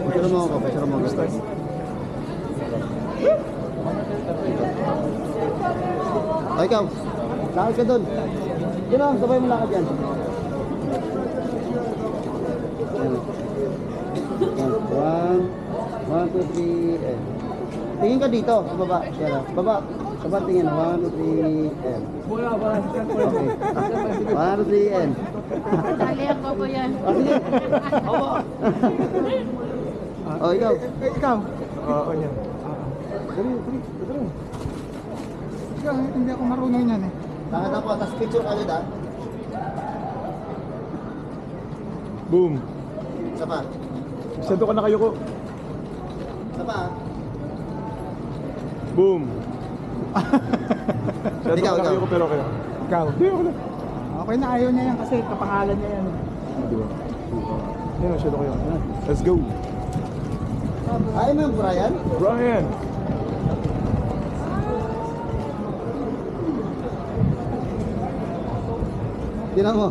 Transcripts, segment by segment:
Picture mo ako, picture mo ako. Ay, ikaw. Lakad ka dun. Yun o, sabay mo lakad yan. One, two, three, and. Tingin ka dito, sa baba. Baba. Baba tingin. 1, 2, 3, and. Okay. 1, 2, 3, and. Dali ako po yan. Sige. Oh, ikaw. Ikaw. Oo, yan. Dali. Ikaw, hindi ako marunong yan eh. Lakad ako, tapos picture ka dito. Boom. Isa pa. Sento ka na kayo ko. Isa pa. Boom. Sento Ikaw, ka na ikaw. kayo ko pero kayo. Ikaw. Hindi ako na. Okay na, ayaw niya yan kasi kapangalan niya yan. Di ba? Yan, sento kayo. Let's go. Ayaw mo yung Brian? Brian. Tinan mo.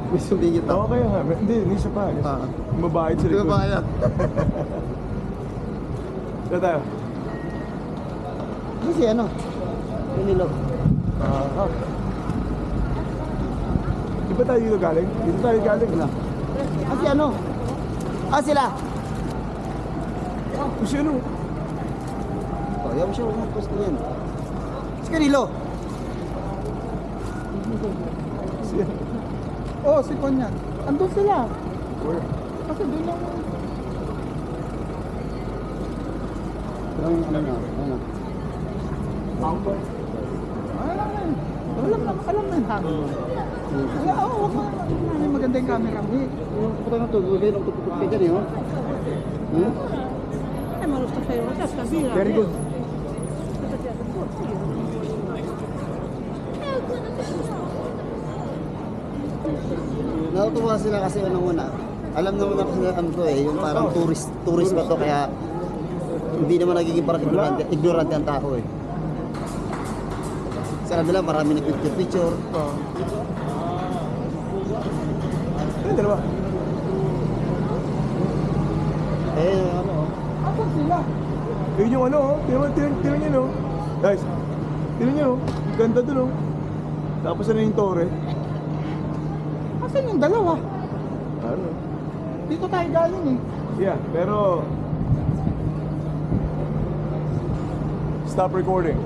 May sumingit Oo, ako. kaya nga. Hindi isa pa. Mabayad sa Di ba likod. ba kaya? Saan tayo? Kasi ano? Pinilo. Di ba tayo dito galing? Dito tayo galing. Wala. Kasi ano? Sila. Kasi ano? Oh, yaw siya umapos na yan. Si Canelo. Siya. Oo, si Konyan. Andun sila. Where? Kasi doon lang. Parang ano na? Ano? Alam na yun. Alam na yung hangin. Wala, oo. May maganda yung camera mo. Yung puta na to, gulay ng tututok ka dyan eh, oh. Hmm? Ay, malusto sa'yo. Tapos kabila. Very good. Natutuwa sila kasi unang-una. Alam naman ako sila ano to eh, yung parang tourist ba to kaya hindi naman nagiging parang ignorante ang tao eh. Sa kanila marami na picture. Ano dalawa? Eh ano oh. Andun sila. Yun yung ano, oh. Tinan nyo, no? Guys, tinan nyo, no? Ganda dun, oh. Tapos ano yung tore? Asan yung dalawa? Ano? Dito tayo galing eh. Yeah, pero... Stop recording.